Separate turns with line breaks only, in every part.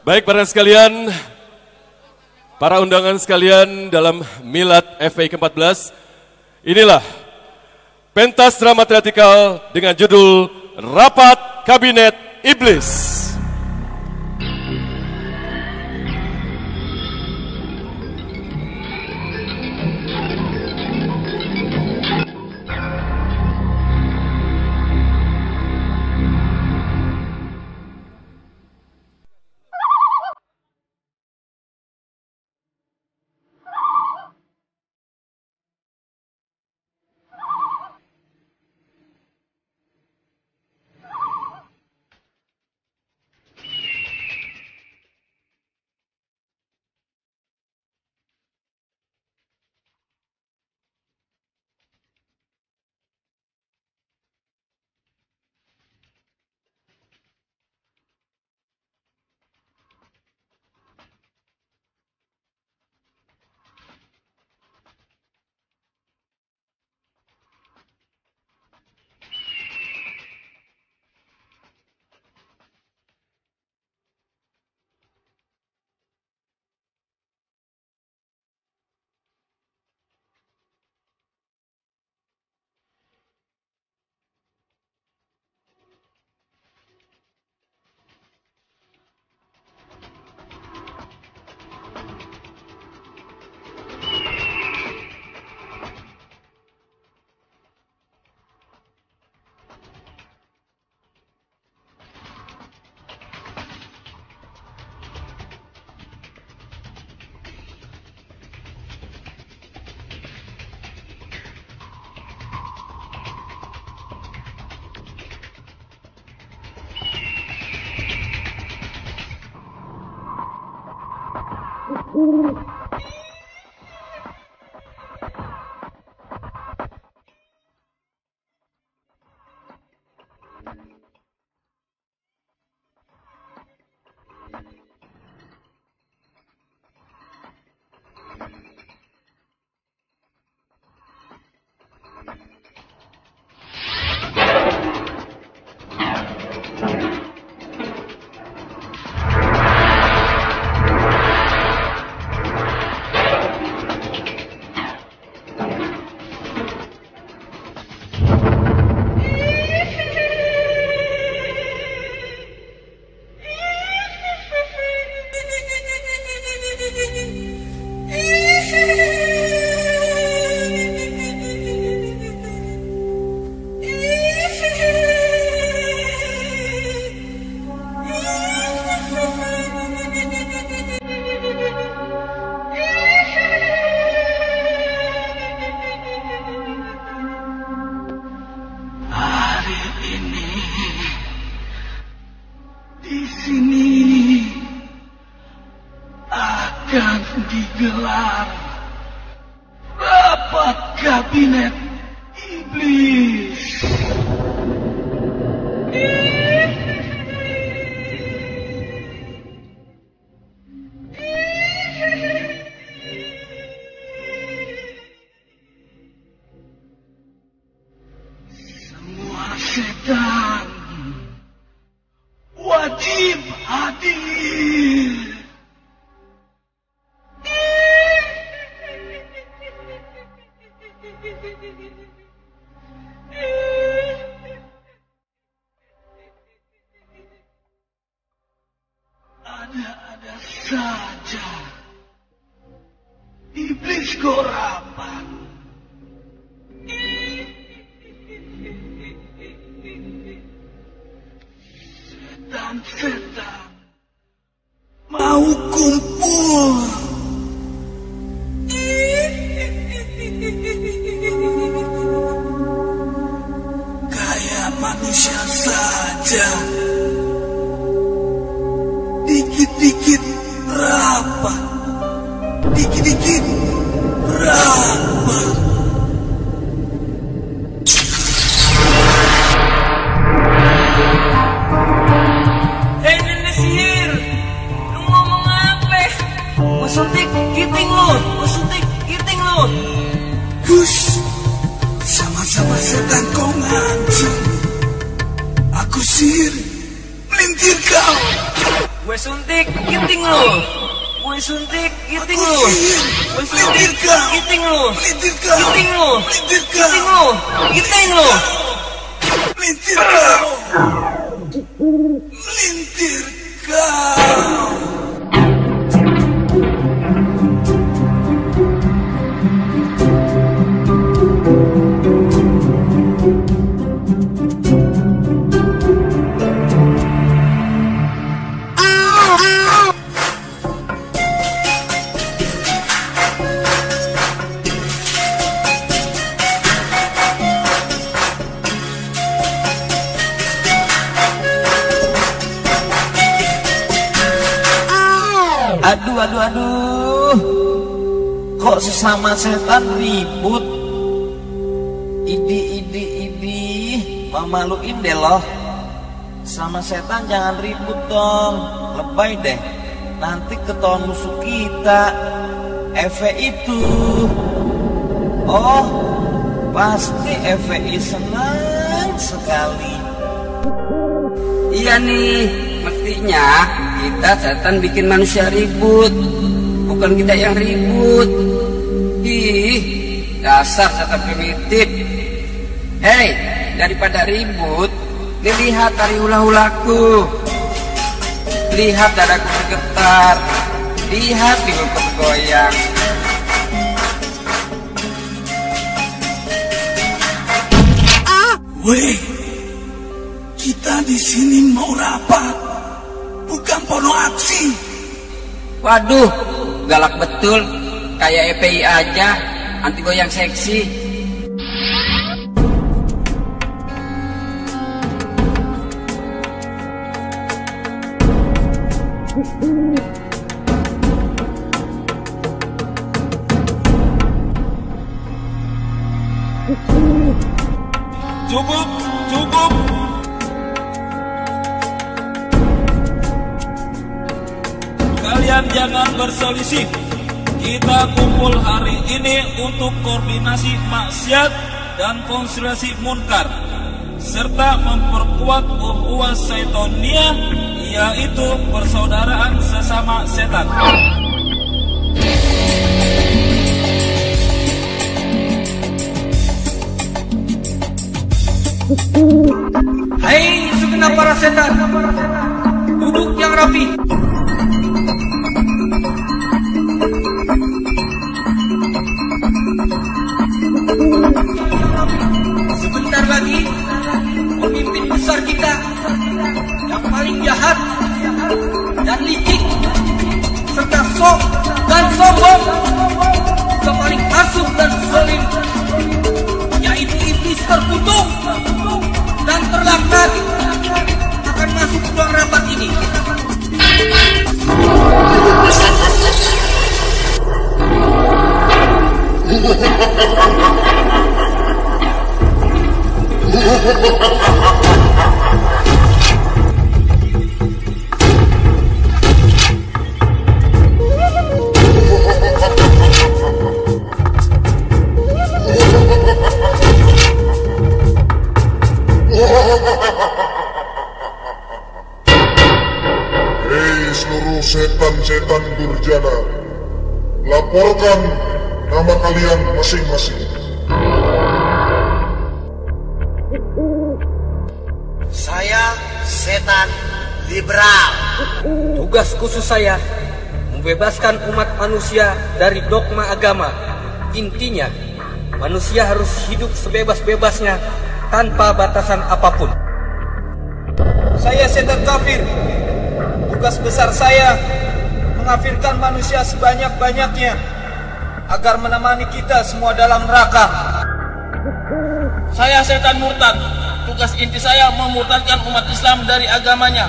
Baik para sekalian, para undangan sekalian dalam Milad FPI ke-14, inilah pentas drama teatrikal dengan judul Rapat Kabinet Iblis.
Digelar rapat kabinet iblis. Semua setan wajib hadir. Ada-ada saja iblis gorapan. Setan-setan mau kumpul. Kayak manusia saja. Dikit-dikit rapat, dikit-dikit rapat.
Hei nenek sihir, lu ngomong apa? Mau suntik giting lu, mau suntik giting lu.
Hush, sama-sama setan kau ngancam. Aku sihir, melintir kau.
Gue suntik giting lu. Gue suntik giting lu. Gue suntik giting lu. Giting lu. Giting lu. Giting lu.
Melintir kau. Melintir kau.
Aduh, kok sesama setan ribut? Idi, memaluin deh loh. Sama setan jangan ribut dong, lebay deh. Nanti ketahuan musuh kita, FVI itu. Oh, pasti FVI senang sekali.
Iya nih, mestinya kita setan bikin manusia ribut, bukan kita yang ribut. Ih, dasar setan primitif. Hei, daripada ribut, dilihat tari hula-hulaku. Lihat dadaku bergetar, lihat pinggulku bergoyang.
Weh, kita di sini mau rapat, bukan pono aksi.
Waduh, galak betul, kayak EPI aja, anti goyang seksi.
Cukup. Kalian jangan berselisih. Kita kumpul hari ini untuk koordinasi maksiat dan konspirasi munkar, serta memperkuat ukhuwah syaitonia, yaitu persaudaraan sesama setan.
Hai segenap para setan, duduk yang rapi. Sebentar lagi pemimpin besar kita yang paling jahat dan licik serta sok dan sombong, yang paling asuh dan zalim, yaitu iblis terkutuk dan terlaknat, akan masuk ke ruang rapat ini.
Hei seluruh setan-setan durjana, laporkan nama kalian masing-masing.
Saya setan liberal.
Tugas khusus saya membebaskan umat manusia dari dogma agama. Intinya, manusia harus hidup sebebas-bebasnya tanpa batasan apapun. Saya setan kafir. Tugas besar saya mengafirkan manusia sebanyak-banyaknya agar menemani kita semua dalam neraka.
Saya setan murtad. Tugas inti saya memurtadkan umat Islam dari agamanya.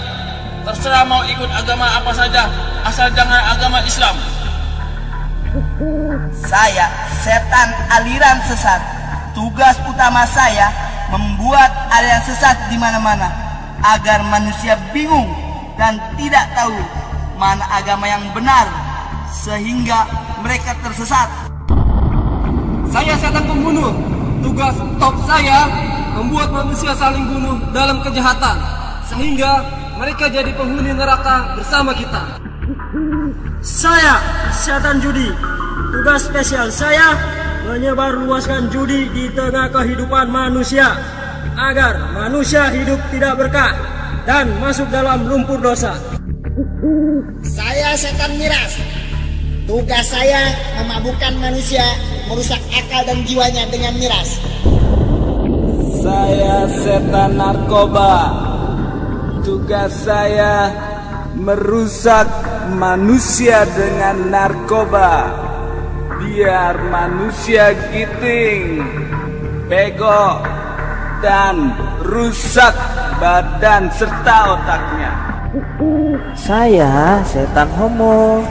Terserah mau ikut agama apa saja, asal jangan agama Islam.
Saya setan aliran sesat. Tugas utama saya membuat aliran sesat di mana-mana agar manusia bingung dan tidak tahu mana agama yang benar sehingga mereka tersesat.
Saya setan pembunuh. Tugas top saya membuat manusia saling bunuh dalam kejahatan sehingga
mereka jadi penghuni neraka bersama kita.
Saya, setan judi. Tugas spesial saya menyebarluaskan judi di tengah kehidupan manusia agar manusia hidup tidak berkah dan masuk dalam lumpur dosa.
Saya setan miras. Tugas saya memabukkan manusia, merusak akal dan jiwanya dengan miras.
Saya setan narkoba. Tugas saya merusak manusia dengan narkoba, biar manusia giting, bego, dan rusak badan serta otaknya.
Saya setan homo.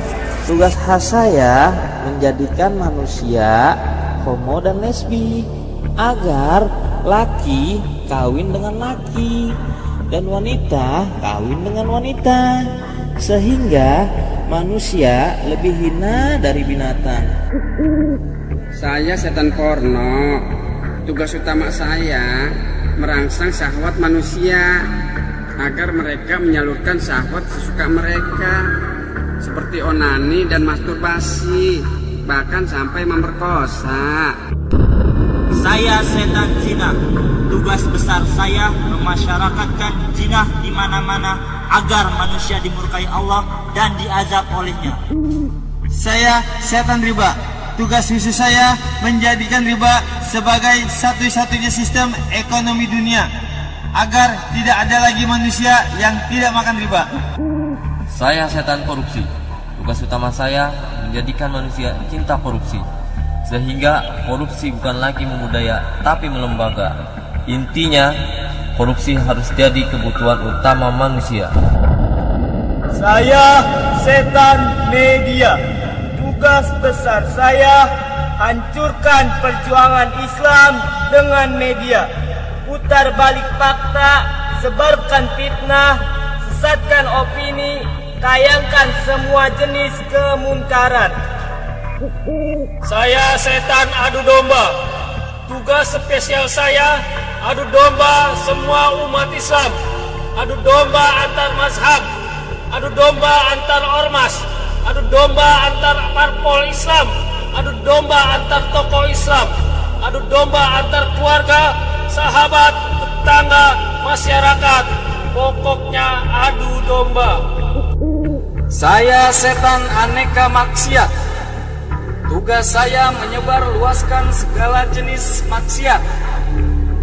Tugas khas saya menjadikan manusia homo dan lesbi agar laki kawin dengan laki dan wanita kawin dengan wanita, sehingga manusia lebih hina dari binatang.
Saya setan porno. Tugas utama saya merangsang syahwat manusia agar mereka menyalurkan syahwat sesuka mereka, seperti onani dan masturbasi, bahkan sampai memperkosa.
Saya setan zina. Tugas besar saya memasyarakatkan zina di mana-mana agar manusia dimurkai Allah dan diazab olehnya.
Saya setan riba. Tugas khusus saya menjadikan riba sebagai satu-satunya sistem ekonomi dunia agar tidak ada lagi manusia yang tidak makan riba.
Saya setan korupsi. Tugas utama saya menjadikan manusia cinta korupsi, sehingga korupsi bukan lagi membudaya tapi melembaga. Intinya, korupsi harus jadi kebutuhan utama manusia.
Saya setan media. Tugas besar saya hancurkan perjuangan Islam dengan media. Putar balik fakta, sebarkan fitnah, sesatkan opini, tayangkan semua jenis kemunkaran.
Saya setan adu domba. Tugas spesial saya adu domba semua umat Islam, adu domba antar mazhab, adu domba antar ormas, adu domba antar parpol Islam, adu domba antar tokoh Islam, adu domba antar keluarga, sahabat, tetangga, masyarakat. Pokoknya adu domba.
Saya setan aneka maksiat. Tugas saya menyebar luaskan segala jenis maksiat,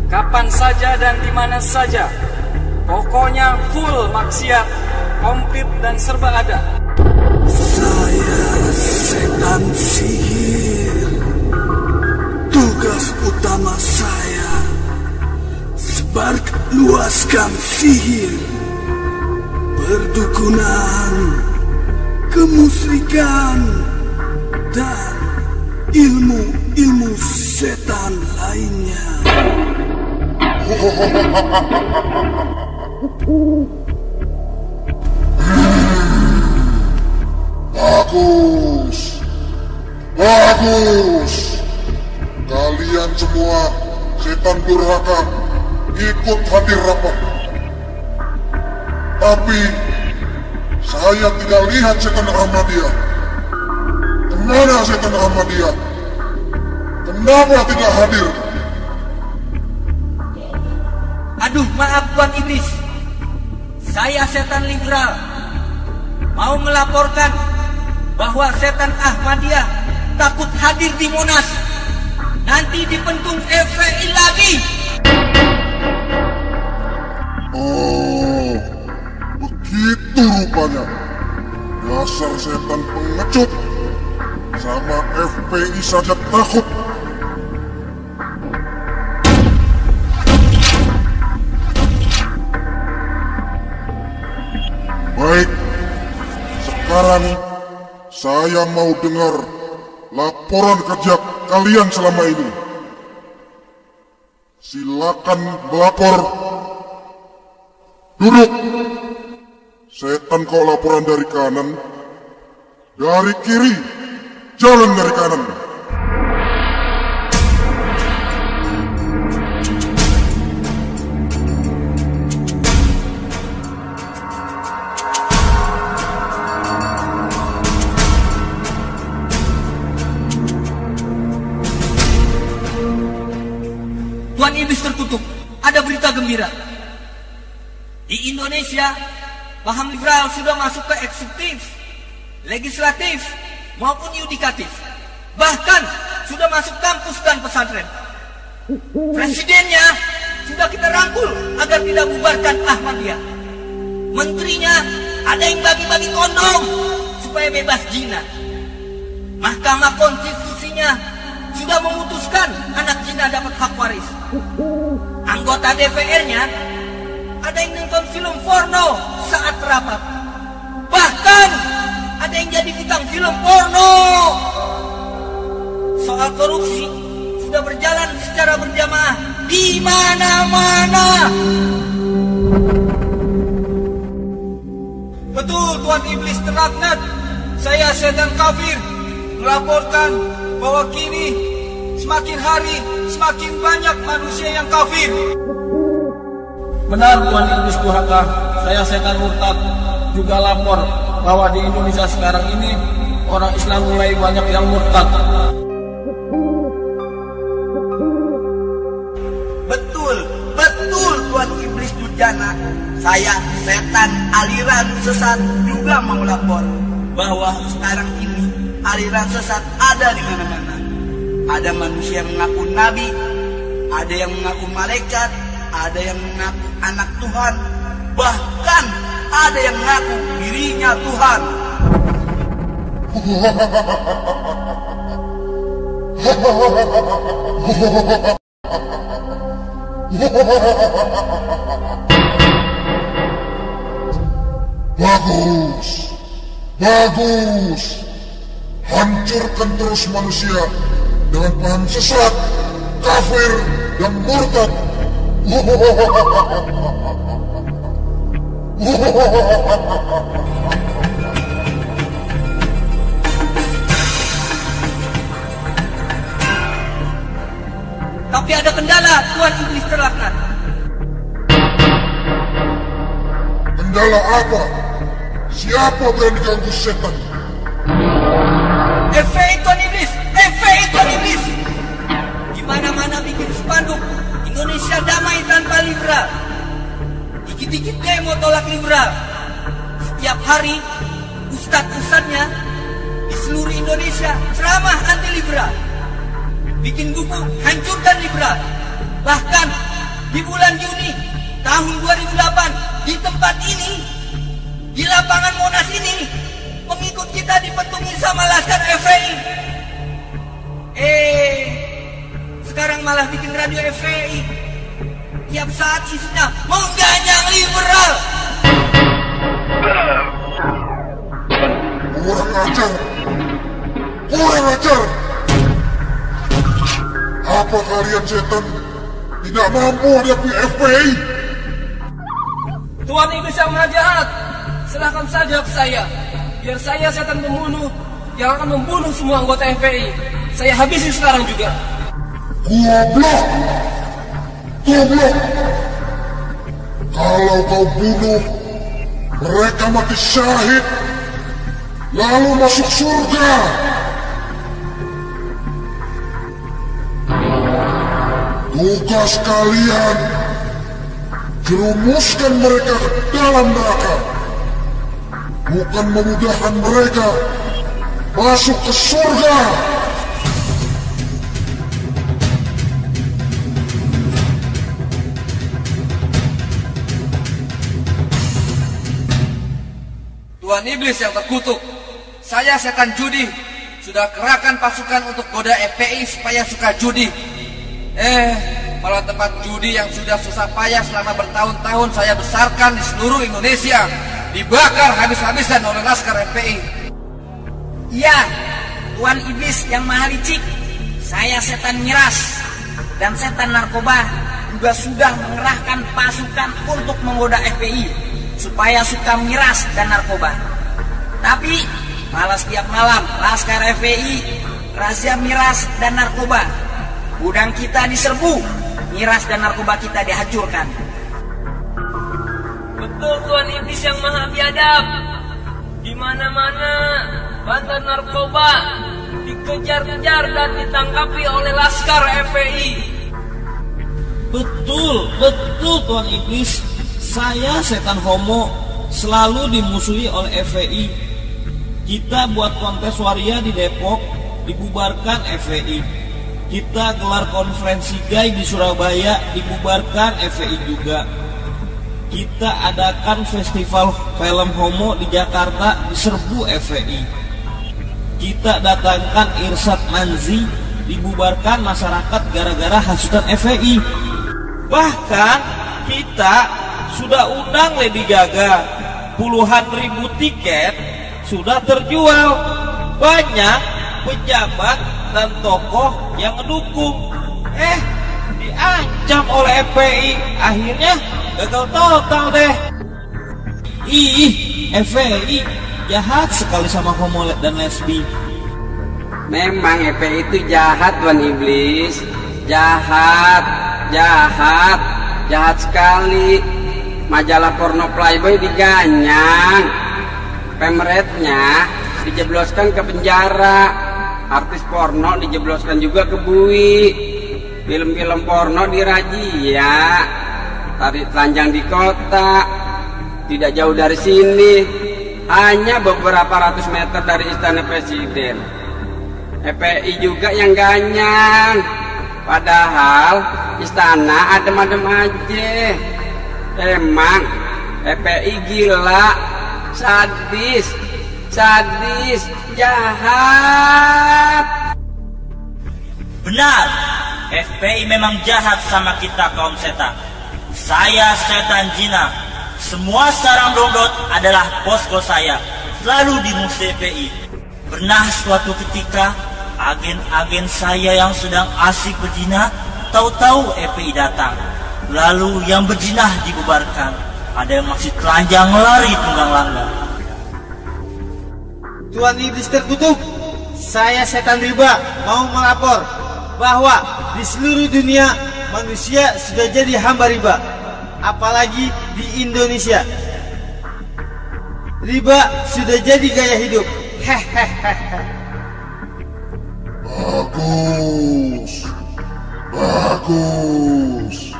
kapan saja dan di mana saja. Pokoknya full maksiat, komplit dan serba ada.
Saya setan sihir. Tugas utama saya sebarluaskan sihir, perdukunan, kemusyrikan, dan ilmu-ilmu setan lainnya.
Bagus, bagus. Kalian semua setan durhaka ikut hadir rapat. Tapi saya tidak lihat setan Ahmadiyah. Kemana setan Ahmadiyah? Kenapa tidak hadir?
Aduh, maaf Tuan Iblis. Saya setan liberal. Mau melaporkan bahwa setan Ahmadiyah takut hadir di Monas. Nanti dipentung FPI lagi.
Oh, begitu rupanya. Dasar setan pengecut. Sama FPI saja takut. Baik, sekarang saya mau dengar laporan kerja kalian selama ini. Silakan melapor. Duduk. Setan kau laporan dari kanan, dari kiri, jalan dari kanan.
iblis terkutuk, ada berita gembira. Di Indonesia, paham liberal sudah masuk ke eksekutif, legislatif, maupun yudikatif. Bahkan sudah masuk kampus dan pesantren. Presidennya sudah kita rangkul agar tidak bubarkan Ahmadiyah. Menterinya ada yang bagi-bagi kondom supaya bebas zina. Mahkamah Konstitusinya sudah memutuskan anak zina dapat hak waris. Anggota DPR-nya ada yang nonton film porno saat rapat. Bahkan ada yang jadi bintang film porno. Soal korupsi sudah berjalan secara berjamaah di mana-mana. Betul, Tuan Iblis terlaknat. Saya setan kafir melaporkan bahwa kini semakin hari semakin banyak manusia yang kafir.
Benar, Tuan Iblis Durhaka. Saya setan murtad juga lapor bahwa di Indonesia sekarang ini orang Islam mulai banyak yang murtad.
Betul, Tuan Iblis Durjana. Saya setan aliran sesat juga mau lapor bahwa sekarang ini aliran sesat ada di mana-mana. Ada manusia yang mengaku nabi, ada yang mengaku malaikat, ada yang mengaku anak Tuhan, bahkan ada yang mengaku dirinya Tuhan.
Bagus. Hancurkan terus manusia dengan paham sesat, kafir, dan murtad.
Tapi ada kendala, Tuan Iblis terlaknat.
Kendala apa? Siapa berani ganggu setan?
FPI Tuan Iblis, FPI Tuan Iblis. Di mana-mana bikin spanduk Indonesia damai tanpa liberal. Dikit-dikit demo tolak liberal. Setiap hari ustadz-ustadznya di seluruh Indonesia ceramah anti liberal. Bikin buku hancurkan liberal. Bahkan di bulan Juni tahun 2008 di tempat ini, di lapangan Monas ini, pengikut kita dipetungi sama laskar FPI. Sekarang malah bikin radio FPI. Tiap saat isunya mengganyang liberal.
Kurang ajar. Apa kalian setan tidak mampu hadapi FPI?
Tuan Iblis yang maha jahat, serahkan saja ke saya. Biar saya setan pembunuh yang akan membunuh semua anggota FPI. Saya habisi sekarang juga.
Goblok. Kalau kau bunuh, mereka mati syahid, lalu masuk surga. Tugas kalian, jerumuskan mereka ke dalam neraka, bukan memudahkan mereka masuk ke surga.
Tuan Iblis yang terkutuk, saya setan judi sudah kerahkan pasukan untuk goda FPI supaya suka judi. Malah tempat judi yang sudah susah payah selama bertahun-tahun saya besarkan di seluruh Indonesia dibakar habis-habisan oleh laskar FPI.
Iya, Tuan Iblis yang maha licik, saya setan miras dan setan narkoba juga sudah mengerahkan pasukan untuk menggoda FPI supaya suka miras dan narkoba. Tapi malah setiap malam laskar FPI razia miras dan narkoba. Gudang kita diserbu, miras dan narkoba kita dihancurkan.
Betul, Tuan Iblis yang maha biadab. Di mana-mana bandar narkoba dikejar-kejar dan ditangkapi oleh laskar FPI.
Betul Tuan Iblis. Saya setan homo selalu dimusuhi oleh FPI. Kita buat kontes waria di Depok, dibubarkan FPI. Kita gelar konferensi gay di Surabaya, dibubarkan FPI juga. Kita adakan festival film homo di Jakarta, diserbu FPI. Kita datangkan Irsyad Manzi, dibubarkan masyarakat gara-gara hasutan FPI. Bahkan kita sudah undang Lady Gaga, puluhan ribu tiket sudah terjual. Banyak pejabat dan tokoh yang mendukung, diancam oleh FPI. Akhirnya gagal total deh. FPI jahat sekali sama homo dan lesbi.
Memang FPI itu jahat, Tuan Iblis. Jahat sekali. Majalah porno Playboy diganyang, pemretnya dijebloskan ke penjara, artis porno dijebloskan juga ke bui, film-film porno dirazia, tari telanjang di kota, tidak jauh dari sini, hanya beberapa ratus meter dari istana presiden. FPI juga yang ganyang, padahal istana adem-adem aja. Emang FPI gila, sadis, jahat.
Benar, FPI memang jahat sama kita kaum setan. Saya setan Jina. Semua sarang dodot adalah posko saya, selalu dimusuhi FPI. Pernah suatu ketika agen-agen saya yang sedang asik berzina, tahu-tahu FPI datang. Lalu yang berzinah dibubarkan. Ada yang masih telanjang lari tunggang langgang.
Tuan Iblis terkutuk, saya setan riba mau melapor bahwa di seluruh dunia manusia sudah jadi hamba riba, apalagi di Indonesia. Riba sudah jadi gaya hidup.
Bagus.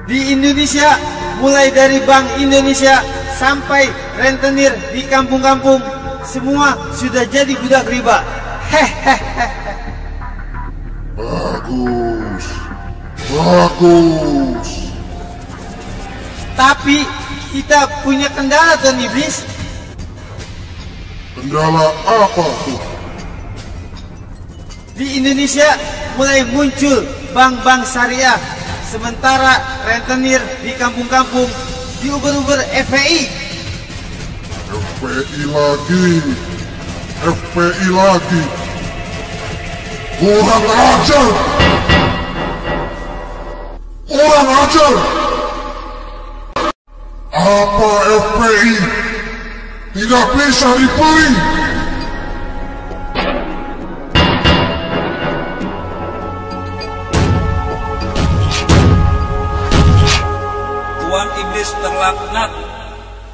Di Indonesia, mulai dari Bank Indonesia sampai rentenir di kampung-kampung, semua sudah jadi budak riba.
Bagus.
Tapi kita punya kendala, Tuan Iblis.
Kendala apa tuh?
Di Indonesia mulai muncul bank-bank syariah, sementara rentenir di kampung-kampung diuber-uber FPI.
FPI lagi. Kurang ajar. Apa FPI tidak bisa dibeli?
Tuan Iblis terlaknat.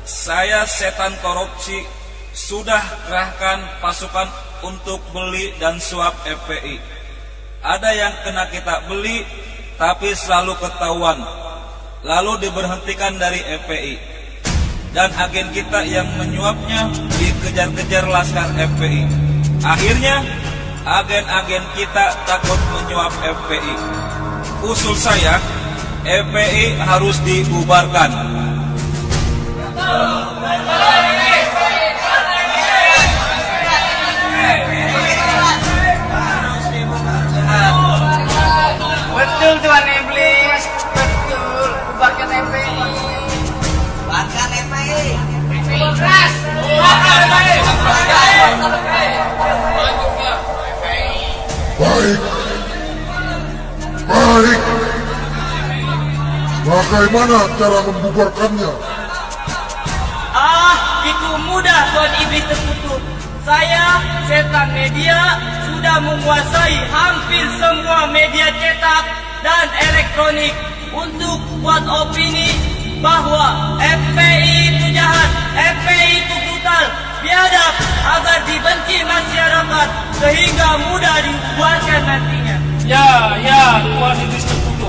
Saya setan korupsi sudah kerahkan pasukan untuk beli dan suap FPI. Ada yang kena kita beli tapi selalu ketahuan, lalu diberhentikan dari FPI. Dan agen kita yang menyuapnya dikejar-kejar laskar FPI. Akhirnya agen-agen kita takut menyuap FPI. Usul saya, FPI harus dibubarkan.
Betul Tuan Iblis, betul. Bubarkan FPI. Bubarkan FPI. FPI keras. Bubarkan FPI.
Baik. Bagaimana cara membubarkannya?
Itu mudah Tuan Iblis terkutuk. Saya, setan media, sudah menguasai hampir semua media cetak dan elektronik untuk buat opini bahwa FPI itu jahat, FPI itu brutal, biadab, agar dibenci masyarakat sehingga mudah dibubarkan nantinya.
Ya, Tuan Iblis terkutuk.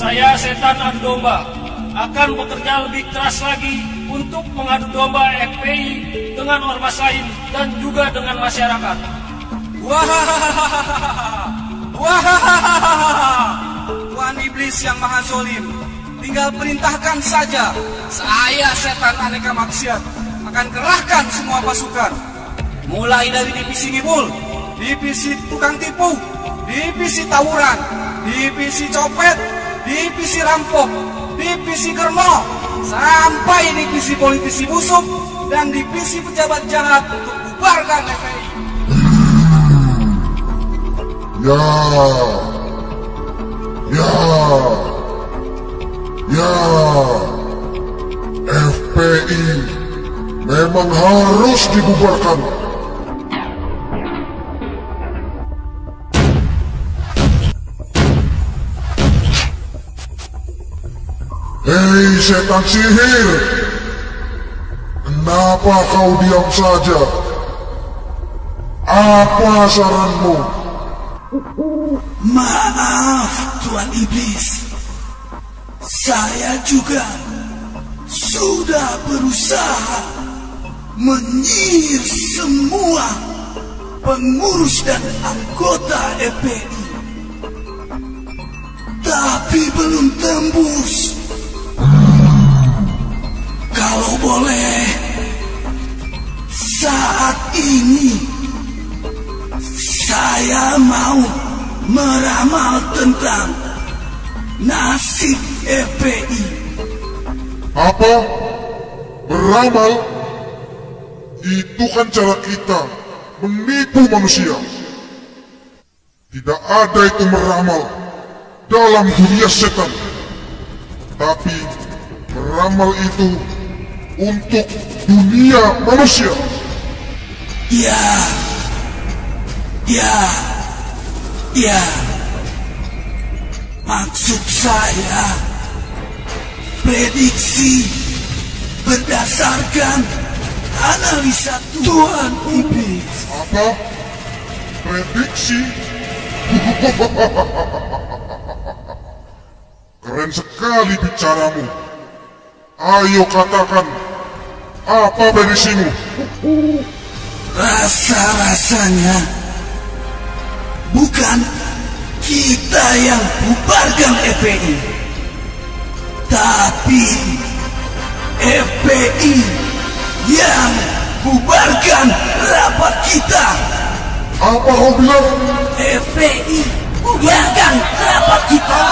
saya setan adu domba akan bekerja lebih keras lagi untuk mengadu domba FPI dengan ormas lain dan juga dengan masyarakat.
Tuan Iblis yang Maha Zolim, tinggal perintahkan saja. Saya setan aneka maksiat akan kerahkan semua pasukan, mulai dari divisi ngibul, divisi tukang tipu, divisi tawuran, divisi copet, divisi rampok, divisi germo, sampai divisi politisi busuk dan divisi pejabat jahat untuk bubarkan FPI.
Ya, FPI memang harus dibubarkan. Hei setan sihir, kenapa kau diam saja? Apa saranmu?
Maaf, Tuan Iblis. Saya juga sudah berusaha menyihir semua pengurus dan anggota FPI, tapi belum tembus. Kalau boleh, saat ini saya mau meramal tentang nasib FPI.
Apa? Beramal? Itu kan cara kita menipu manusia. Tidak ada itu meramal dalam dunia setan. Tapi beramal itu untuk dunia manusia.
Ya. Maksud saya prediksi berdasarkan analisa Tuan Iblis.
Apa? Prediksi? Keren sekali bicaramu. Ayo katakan, apa prediksimu?
Rasa-rasanya bukan kita yang bubarkan FPI, tapi FPI yang bubarkan rapat kita.
Apa kau bilang?
FPI bubarkan rapat kita.